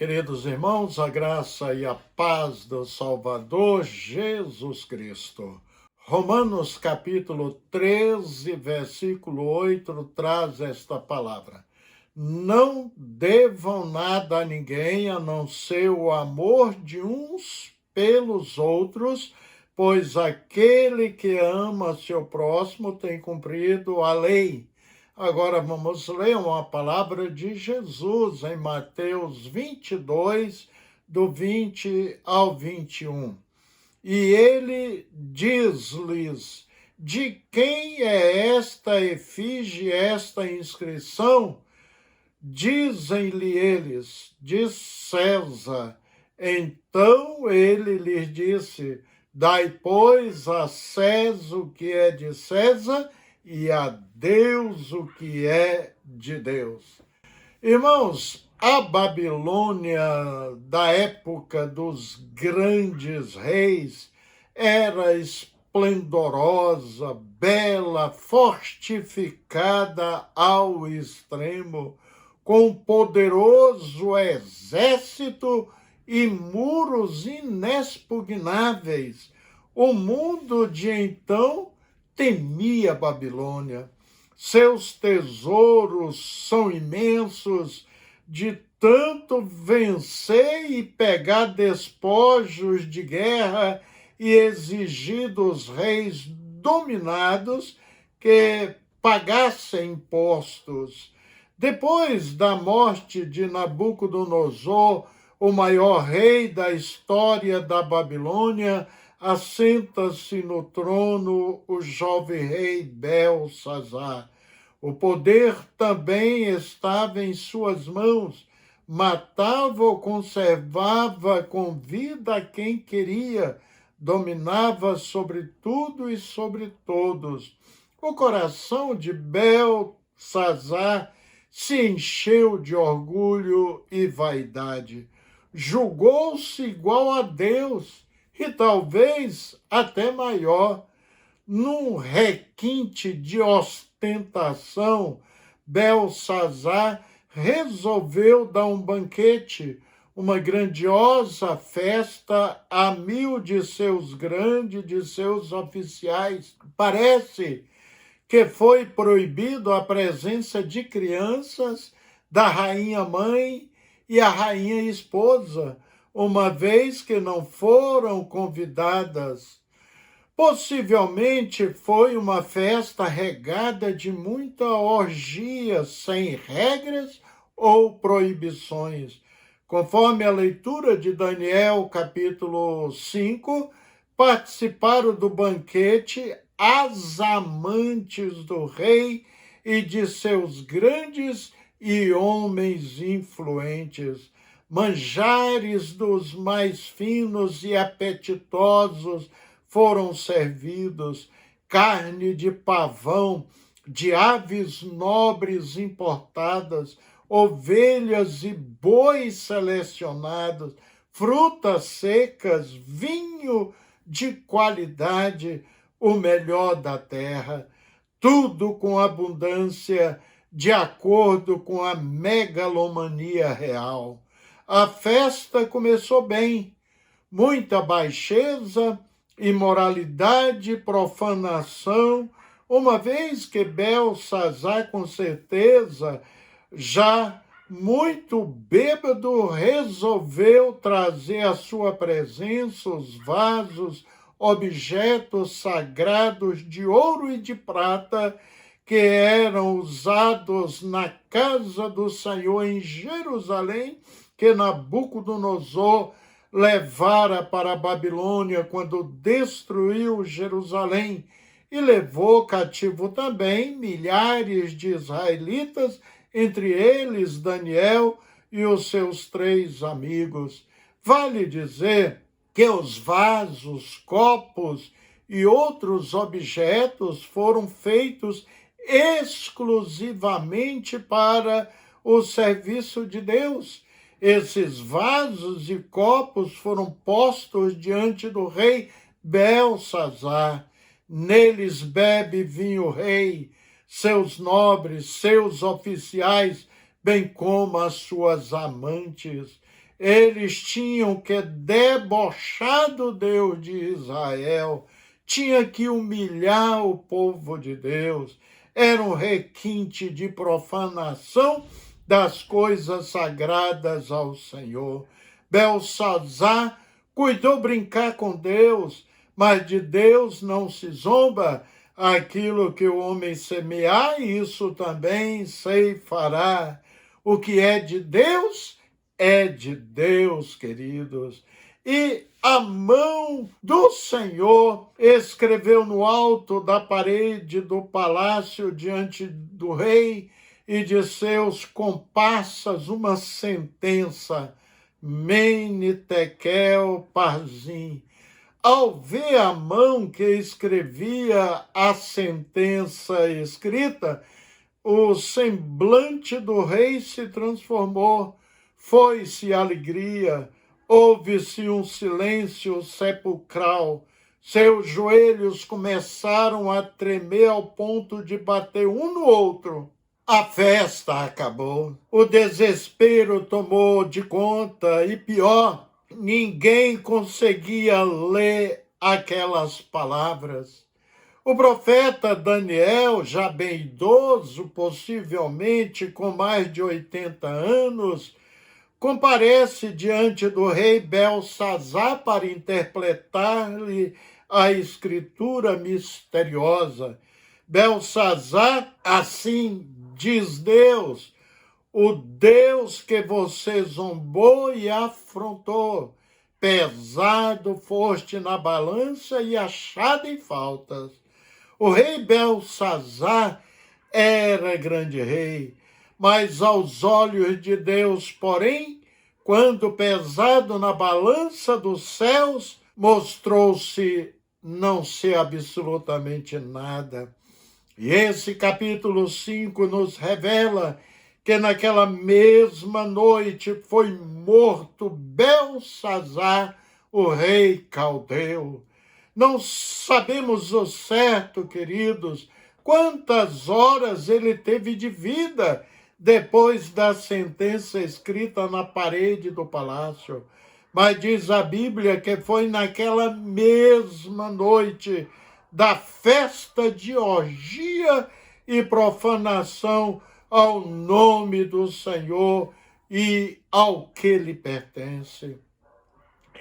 Queridos irmãos, a graça e a paz do Salvador Jesus Cristo. Romanos capítulo 13, versículo 8, traz esta palavra. Não devam nada a ninguém, a não ser o amor de uns pelos outros, pois aquele que ama seu próximo tem cumprido a lei. Agora vamos ler uma palavra de Jesus em Mateus 22, do 20 ao 21. E ele diz-lhes: de quem é esta efígie, esta inscrição? Dizem-lhe eles: de César. Então ele lhes disse: dai, pois, a César o que é de César, e a Deus o que é de Deus. Irmãos, a Babilônia da época dos grandes reis era esplendorosa, bela, fortificada ao extremo, com poderoso exército e muros inexpugnáveis. O mundo de então temia a Babilônia. Seus tesouros são imensos, de tanto vencer e pegar despojos de guerra e exigir dos reis dominados que pagassem impostos. Depois da morte de Nabucodonosor, o maior rei da história da Babilônia, assenta-se no trono o jovem rei Belsazar. O poder também estava em suas mãos. Matava ou conservava com vida quem queria. Dominava sobre tudo e sobre todos. O coração de Belsazar se encheu de orgulho e vaidade. Julgou-se igual a Deus, e talvez até maior. Num requinte de ostentação, Belsazar resolveu dar um banquete, uma grandiosa festa a 1000 de seus grandes, de seus oficiais. Parece que foi proibido a presença de crianças, da rainha mãe e a rainha esposa, uma vez que não foram convidadas. Possivelmente foi uma festa regada de muita orgia, sem regras ou proibições. Conforme a leitura de Daniel, capítulo 5, participaram do banquete as amantes do rei e de seus grandes e homens influentes. Manjares dos mais finos e apetitosos foram servidos, carne de pavão, de aves nobres importadas, ovelhas e bois selecionados, frutas secas, vinho de qualidade, o melhor da terra, tudo com abundância, de acordo com a megalomania real. A festa começou bem, muita baixeza, imoralidade, profanação, uma vez que Belsazar, com certeza, já muito bêbado, resolveu trazer à sua presença os vasos, objetos sagrados de ouro e de prata que eram usados na casa do Senhor em Jerusalém, que Nabucodonosor levara para a Babilônia quando destruiu Jerusalém, e levou cativo também milhares de israelitas, entre eles Daniel e os seus 3 amigos. Vale dizer que os vasos, copos e outros objetos foram feitos exclusivamente para o serviço de Deus. Esses vasos e copos foram postos diante do rei Belsazar. Neles bebe vinho o rei, seus nobres, seus oficiais, bem como as suas amantes. Eles tinham que debochar do Deus de Israel, tinha que humilhar o povo de Deus. Era um requinte de profanação das coisas sagradas ao Senhor. Belsazar cuidou brincar com Deus, mas de Deus não se zomba. Aquilo que o homem semear, isso também ceifará. O que é de Deus, queridos. E a mão do Senhor escreveu no alto da parede do palácio diante do rei e de seus comparsas uma sentença, Mene, Tekel, Parzim. Ao ver a mão que escrevia a sentença escrita, o semblante do rei se transformou, foi-se a alegria, houve-se um silêncio sepulcral, seus joelhos começaram a tremer ao ponto de bater um no outro. A festa acabou, o desespero tomou de conta e pior, ninguém conseguia ler aquelas palavras. O profeta Daniel, já bem idoso, possivelmente com mais de 80 anos, comparece diante do rei Belsazar para interpretar-lhe a escritura misteriosa. Belsazar, assim diz Deus, o Deus que você zombou e afrontou, pesado foste na balança e achado em faltas. O rei Belsazar era grande rei, mas aos olhos de Deus, porém, quando pesado na balança dos céus, mostrou-se não ser absolutamente nada. E esse capítulo 5 nos revela que naquela mesma noite foi morto Belsazar, o rei caldeu. Não sabemos o certo, queridos, quantas horas ele teve de vida depois da sentença escrita na parede do palácio. Mas diz a Bíblia que foi naquela mesma noite da festa de orgia e profanação ao nome do Senhor e ao que lhe pertence.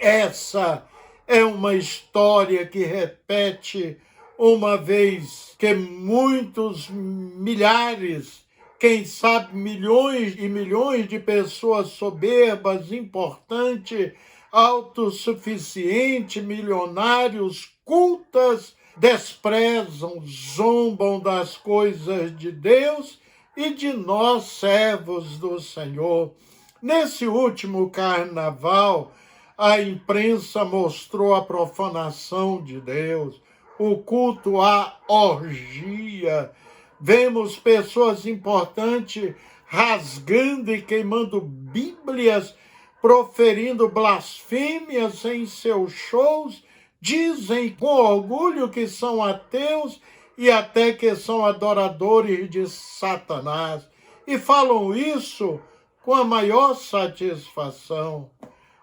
Essa é uma história que repete uma vez que muitos milhares, quem sabe milhões e milhões de pessoas soberbas, importantes, autossuficientes, milionários, cultas, desprezam, zombam das coisas de Deus e de nós, servos do Senhor. Nesse último carnaval, a imprensa mostrou a profanação de Deus, o culto à orgia. Vemos pessoas importantes rasgando e queimando Bíblias, proferindo blasfêmias em seus shows, dizem com orgulho que são ateus e até que são adoradores de Satanás. E falam isso com a maior satisfação.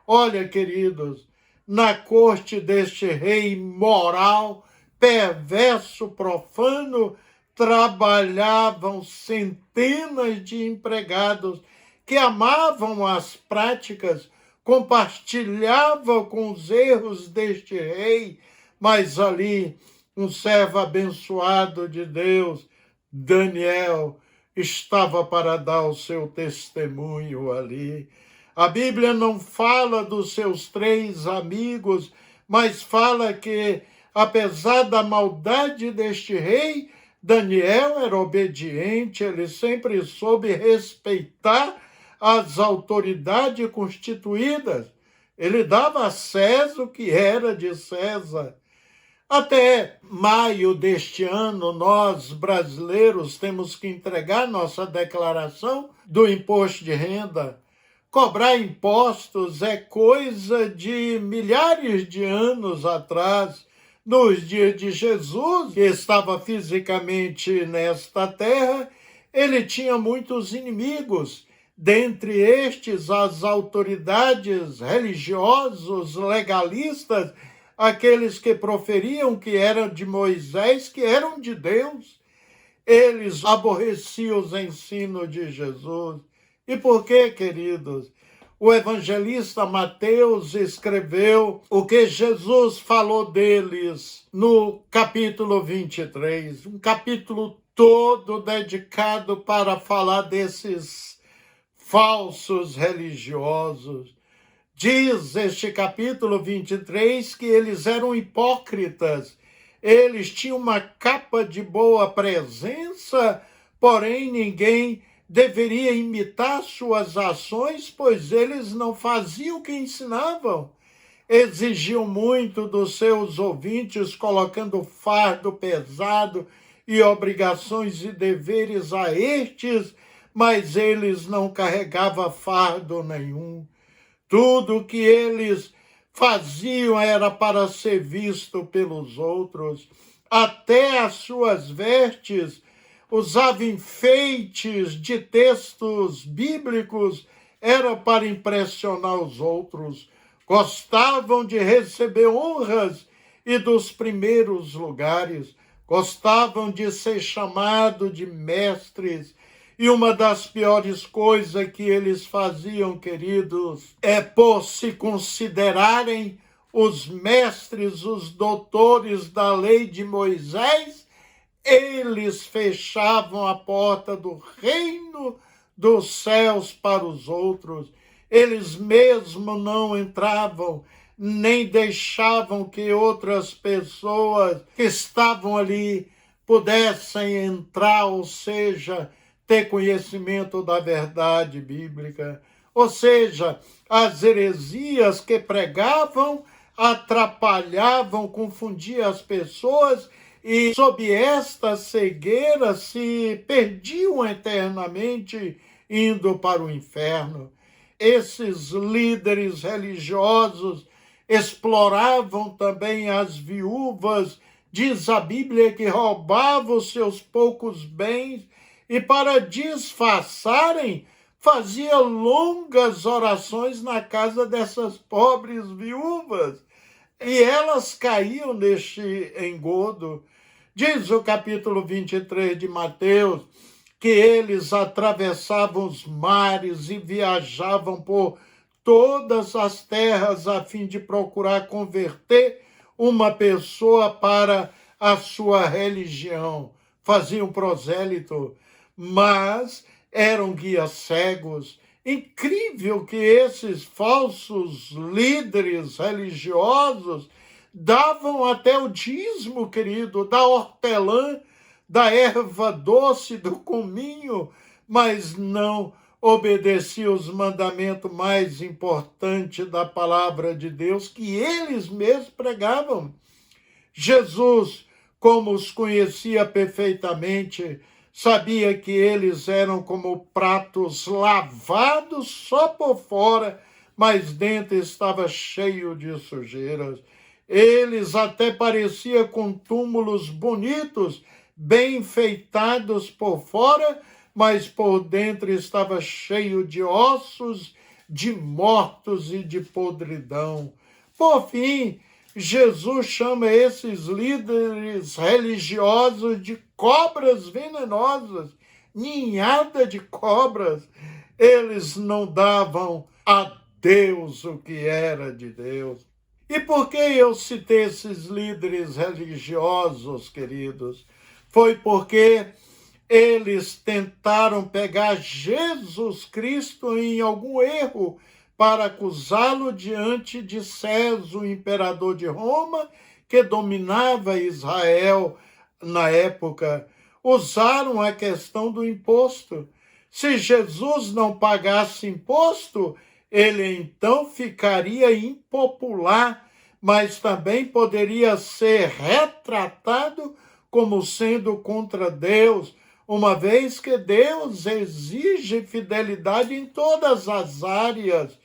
Olha, queridos, na corte deste rei imoral, perverso, profano, trabalhavam centenas de empregados que amavam as práticas, compartilhavam com os erros deste rei, mas ali um servo abençoado de Deus, Daniel, estava para dar o seu testemunho ali. A Bíblia não fala dos seus 3 amigos, mas fala que, apesar da maldade deste rei, Daniel era obediente, ele sempre soube respeitar as autoridades constituídas. Ele dava a César o que era de César. Até maio deste ano, nós, brasileiros, temos que entregar nossa declaração do imposto de renda. Cobrar impostos é coisa de milhares de anos atrás. Nos dias de Jesus, que estava fisicamente nesta terra, ele tinha muitos inimigos. dentre estes as autoridades religiosos, legalistas, aqueles que proferiam que eram de Moisés, que eram de Deus. Eles aborreciam os ensinos de Jesus. E por quê, queridos? O evangelista Mateus escreveu o que Jesus falou deles no capítulo 23, um capítulo todo dedicado para falar desses falsos religiosos. Diz este capítulo 23 que eles eram hipócritas, eles tinham uma capa de boa presença, porém ninguém deveria imitar suas ações, pois eles não faziam o que ensinavam. Exigiam muito dos seus ouvintes, colocando fardo pesado e obrigações e deveres a estes, mas eles não carregavam fardo nenhum. Tudo que eles faziam era para ser visto pelos outros. Até as suas vestes usavam enfeites de textos bíblicos, era para impressionar os outros. Gostavam de receber honras e dos primeiros lugares. Gostavam de ser chamados de mestres. E uma das piores coisas que eles faziam, queridos, é por se considerarem os mestres, os doutores da lei de Moisés, eles fechavam a porta do reino dos céus para os outros. Eles mesmo não entravam, nem deixavam que outras pessoas que estavam ali pudessem entrar, ou seja, ter conhecimento da verdade bíblica. Ou seja, as heresias que pregavam atrapalhavam, confundiam as pessoas e, sob esta cegueira, se perdiam eternamente indo para o inferno. Esses líderes religiosos exploravam também as viúvas, diz a Bíblia que roubavam os seus poucos bens e, para disfarçarem, faziam longas orações na casa dessas pobres viúvas. E elas caíam neste engodo. Diz o capítulo 23 de Mateus que eles atravessavam os mares e viajavam por todas as terras a fim de procurar converter uma pessoa para a sua religião. Faziam prosélito, mas eram guias cegos. Incrível que esses falsos líderes religiosos davam até o dízimo, querido, da hortelã, da erva doce, do cominho, mas não obedeciam os mandamentos mais importantes da palavra de Deus, que eles mesmos pregavam. Jesus, como os conhecia perfeitamente, sabia que eles eram como pratos lavados só por fora, mas dentro estava cheio de sujeiras. Eles até pareciam com túmulos bonitos, bem enfeitados por fora, mas por dentro estava cheio de ossos, de mortos e de podridão. Por fim, Jesus chama esses líderes religiosos de cobras venenosas, ninhada de cobras. Eles não davam a Deus o que era de Deus. E por que eu citei esses líderes religiosos, queridos? Foi porque eles tentaram pegar Jesus Cristo em algum erro para acusá-lo diante de César, o imperador de Roma, que dominava Israel na época. Usaram a questão do imposto. Se Jesus não pagasse imposto, ele então ficaria impopular, mas também poderia ser retratado como sendo contra Deus, uma vez que Deus exige fidelidade em todas as áreas.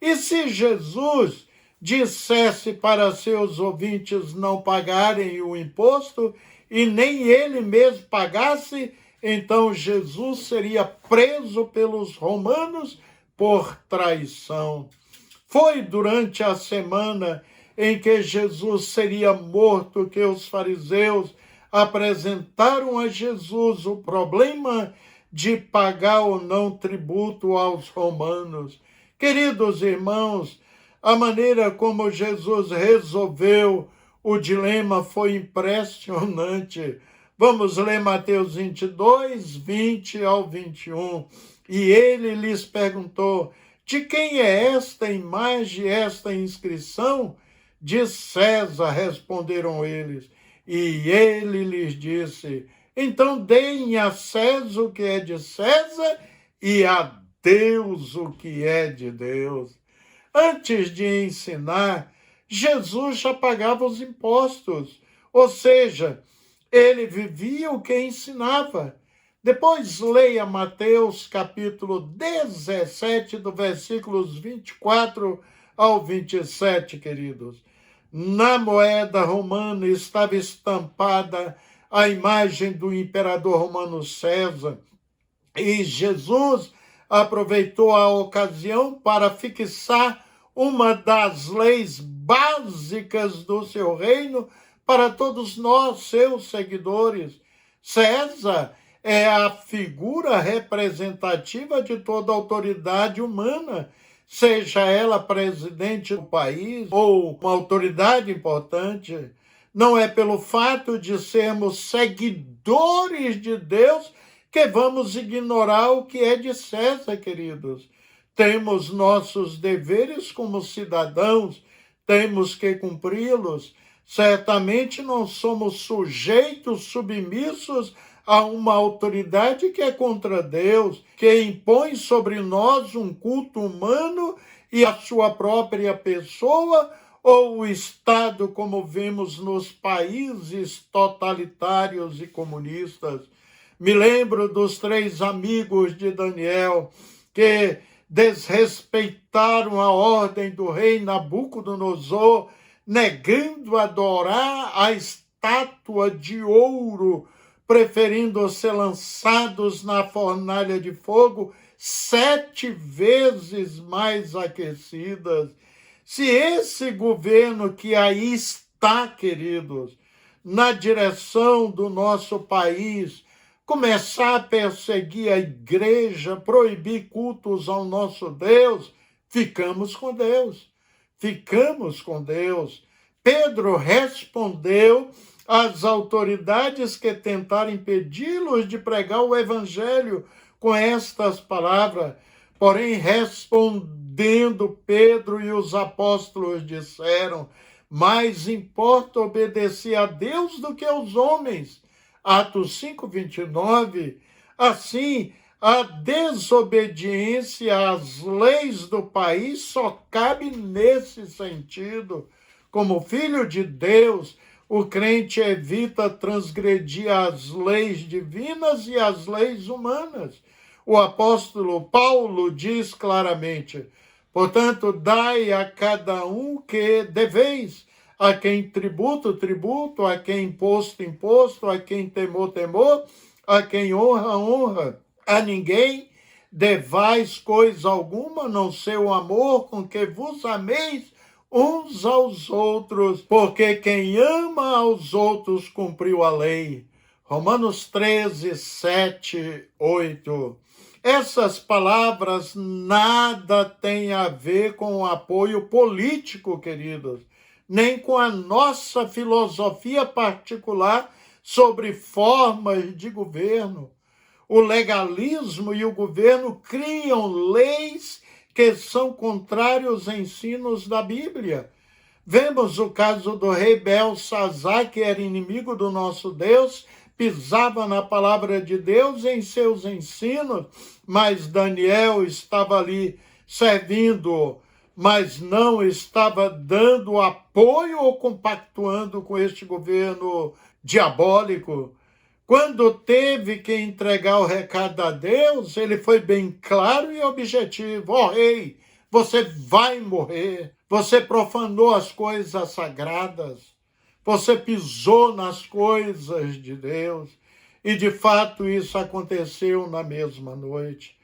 E se Jesus dissesse para seus ouvintes não pagarem o imposto, e nem ele mesmo pagasse, então Jesus seria preso pelos romanos por traição. Foi durante a semana em que Jesus seria morto que os fariseus apresentaram a Jesus o problema de pagar ou não tributo aos romanos. Queridos irmãos, a maneira como Jesus resolveu o dilema foi impressionante. Vamos ler Mateus 22, 20 ao 21. E ele lhes perguntou: de quem é esta imagem, esta inscrição? De César, responderam eles. E ele lhes disse: então deem a César o que é de César e a Deus o que é de Deus. Antes de ensinar, Jesus já pagava os impostos, ou seja, ele vivia o que ensinava. Depois leia Mateus capítulo 17, do versículos 24 ao 27, queridos. Na moeda romana estava estampada a imagem do imperador romano César, e Jesus aproveitou a ocasião para fixar uma das leis básicas do seu reino para todos nós, seus seguidores. César é a figura representativa de toda autoridade humana, seja ela presidente do país ou uma autoridade importante. Não é pelo fato de sermos seguidores de Deus que vamos ignorar o que é de César, queridos. Temos nossos deveres como cidadãos, temos que cumpri-los. Certamente não somos sujeitos, submissos a uma autoridade que é contra Deus, que impõe sobre nós um culto humano e a sua própria pessoa, ou o Estado, como vemos nos países totalitários e comunistas. Me lembro dos 3 amigos de Daniel que desrespeitaram a ordem do rei Nabucodonosor, negando adorar a estátua de ouro, preferindo ser lançados na fornalha de fogo 7 vezes mais aquecidas. Se esse governo que aí está, queridos, na direção do nosso país, começar a perseguir a igreja, proibir cultos ao nosso Deus, ficamos com Deus. Ficamos com Deus. Pedro respondeu às autoridades que tentaram impedi-los de pregar o evangelho com estas palavras. Porém, respondendo Pedro e os apóstolos disseram: mais importa obedecer a Deus do que aos homens. Atos 5:29. Assim, a desobediência às leis do país só cabe nesse sentido. Como filho de Deus, o crente evita transgredir as leis divinas e as leis humanas. O apóstolo Paulo diz claramente: portanto, dai a cada um que deveis, a quem tributo, tributo, a quem imposto, imposto, a quem temor, temor, a quem honra, honra. A ninguém devais coisa alguma, não ser o amor com que vos ameis uns aos outros, porque quem ama aos outros cumpriu a lei. Romanos 13, 7, 8. Essas palavras nada têm a ver com o apoio político, queridos, nem com a nossa filosofia particular sobre formas de governo. O legalismo e o governo criam leis que são contrários aos ensinos da Bíblia. Vemos o caso do rei Belsazar, que era inimigo do nosso Deus, pisava na palavra de Deus em seus ensinos, mas Daniel estava ali servindo, mas não estava dando apoio ou compactuando com este governo diabólico. Quando teve que entregar o recado a Deus, ele foi bem claro e objetivo: ó rei, você vai morrer, você profanou as coisas sagradas, você pisou nas coisas de Deus. E de fato isso aconteceu na mesma noite.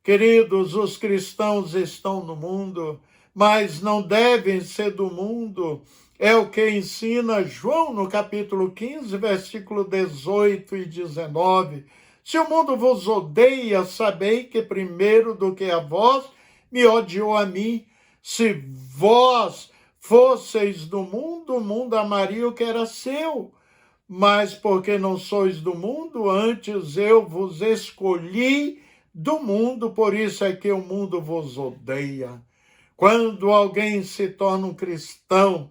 Queridos, os cristãos estão no mundo, mas não devem ser do mundo. É o que ensina João no capítulo 15, versículo 18 e 19. Se o mundo vos odeia, sabei que primeiro do que a vós, me odiou a mim. Se vós fosseis do mundo, o mundo amaria o que era seu. Mas porque não sois do mundo, antes eu vos escolhi do mundo, por isso é que o mundo vos odeia. Quando alguém se torna um cristão,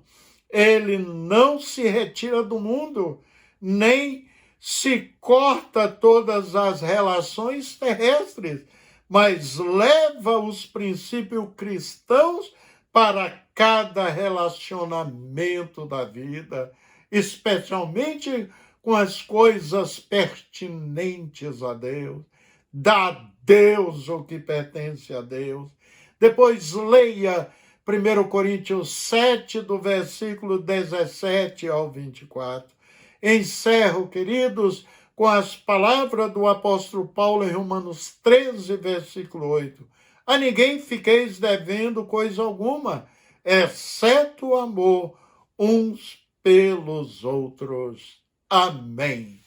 ele não se retira do mundo, nem se corta todas as relações terrestres, mas leva os princípios cristãos para cada relacionamento da vida, especialmente com as coisas pertinentes a Deus. Dá a Deus o que pertence a Deus. Depois leia 1 Coríntios 7, do versículo 17 ao 24. Encerro, queridos, com as palavras do apóstolo Paulo em Romanos 13, versículo 8. A ninguém fiqueis devendo coisa alguma, exceto o amor uns pelos outros. Amém.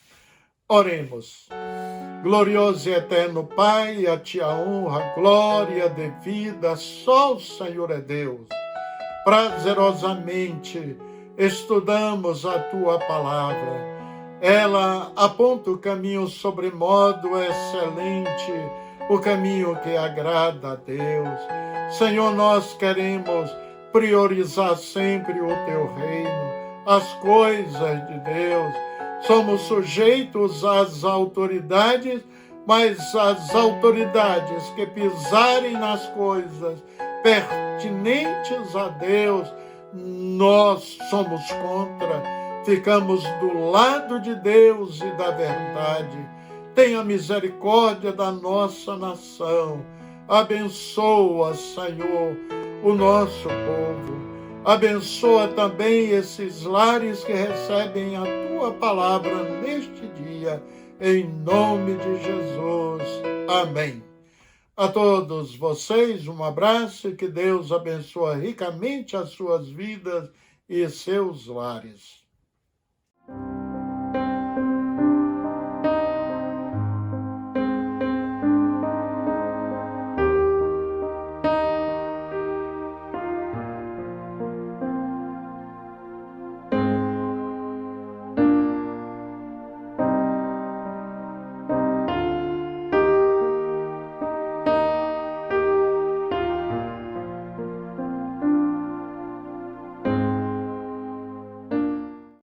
Oremos. Glorioso e eterno Pai, a ti a honra, glória devida, só o Senhor é Deus. Prazerosamente estudamos a tua palavra. Ela aponta o caminho sobremodo excelente, o caminho que agrada a Deus. Senhor, nós queremos priorizar sempre o teu reino, as coisas de Deus. Somos sujeitos às autoridades, mas as autoridades que pisarem nas coisas pertinentes a Deus, nós somos contra. Ficamos do lado de Deus e da verdade. Tenha misericórdia da nossa nação. Abençoa, Senhor, o nosso povo. Abençoa também esses lares que recebem a tua palavra neste dia, em nome de Jesus. Amém. A todos vocês, um abraço e que Deus abençoe ricamente as suas vidas e seus lares.